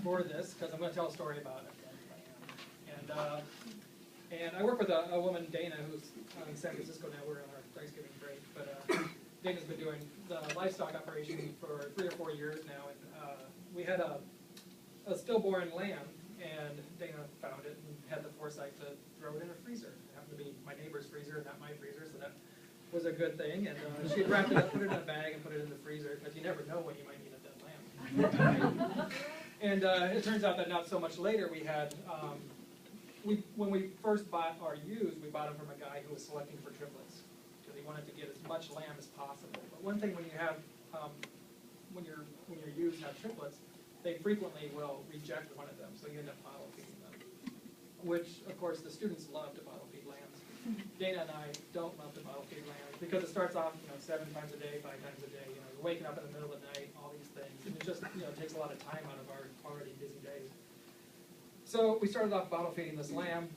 for this because I'm going to tell a story about it. And I work with a woman, Dana, who's in San Francisco now. We're on our Thanksgiving break, but Dana's been doing the livestock operation for 3 or 4 years now, and we had a stillborn lamb, and Dana found it and had the foresight to throw it in a freezer. It happened to be my neighbor's freezer, not my freezer, so that was a good thing. And she wrapped it up, put it in a bag, and put it in the freezer, because you never know when you might need a dead lamb. And it turns out that not so much later we had, when we first bought our ewes, we bought them from a guy who was selecting for triplets, because he wanted to get as much lamb as possible. But one thing when you have, when your ewes have triplets, they frequently will reject one of them, so you end up bottle feeding them, which, of course, the students love to bottle feed lambs. Dana and I don't love to bottle feed lambs because it starts off, 7 times a day, 5 times a day. You're waking up in the middle of the night, all these things, and it just takes a lot of time out of our already busy days. So we started off bottle feeding this lamb.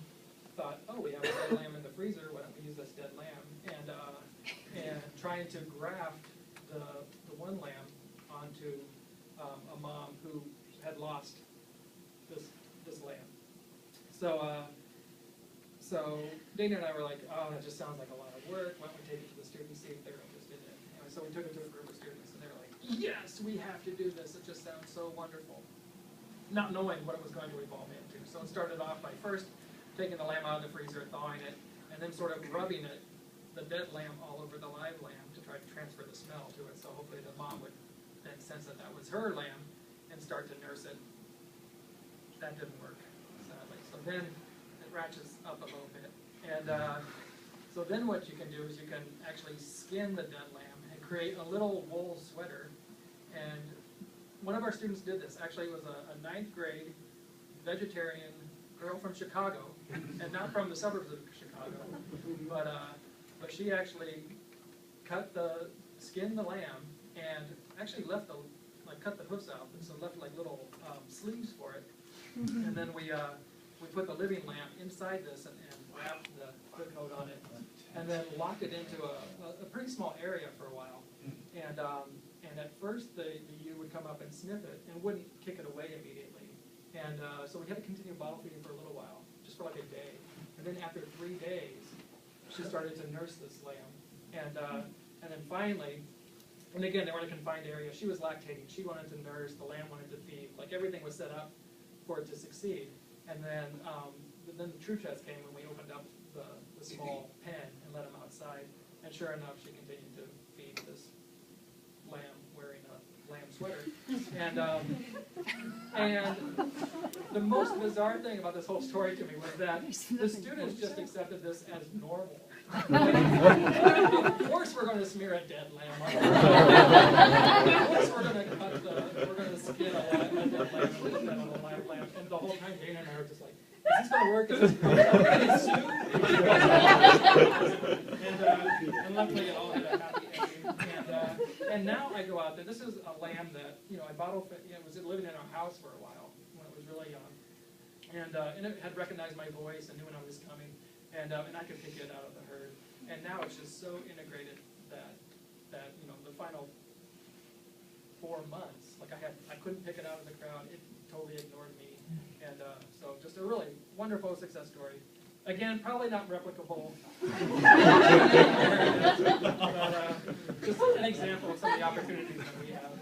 Thought, oh, we have a dead lamb in the freezer. Why don't we use this dead lamb? And trying to graft the one lamb onto a mom who had lost this lamb. So Dana and I were like, oh, that just sounds like a lot of work. Why don't we take it to the students, see if they're interested in it? Anyway, so we took it to a group of students, and they were like, yes, we have to do this. It just sounds so wonderful. Not knowing what it was going to evolve into. So it started off by first taking the lamb out of the freezer, thawing it, and then sort of rubbing it, the dead lamb, all over the live lamb to try to transfer the smell to it. So hopefully the mom would then sense that that was her lamb and start to nurse it. That didn't work, sadly. So then it ratchets up a little bit. And so then what you can do is you can actually skin the dead lamb and create a little wool sweater. And one of our students did this. Actually, it was a 9th grade vegetarian girl from Chicago, and not from the suburbs of Chicago, but she actually skinned the lamb and actually left cut the hoofs out, so left like little sleeves for it. And then we put the living lamb inside this and wrapped the hood coat on it, and then locked it into a pretty small area for a while. And at first the ewe would come up and sniff it and wouldn't kick it away immediately. And so we had to continue bottle feeding for a little while, just for like a day. And then after 3 days, she started to nurse this lamb. And then finally, and again, they were in a confined area. She was lactating. She wanted to nurse. The lamb wanted to feed. Like everything was set up for it to succeed. And then the true test came when we opened up the small pen and let him outside. And sure enough, she continued to feed this lamb wearing a lamb sweater. And the most bizarre thing about this whole story to me was that the students just accepted this as normal. Of course we're going to smear a dead lamb on it. Of course we're going to skin a dead lamb and put that on a live lamb. And the whole time Dana and I were just like, is this going to work? Is this going to work? And luckily it all had a happy ending. And now I go out there. This is a lamb that I bottle fed. It was living in our house for a while when it was really young, and it had recognized my voice and knew when I was coming, and I could pick it out of the herd. And now it's just so integrated that the final 4 months, like I couldn't pick it out of the crowd. It totally ignored me, and so just a really wonderful success story. Again, probably not replicable, but just an example of some of the opportunities that we have.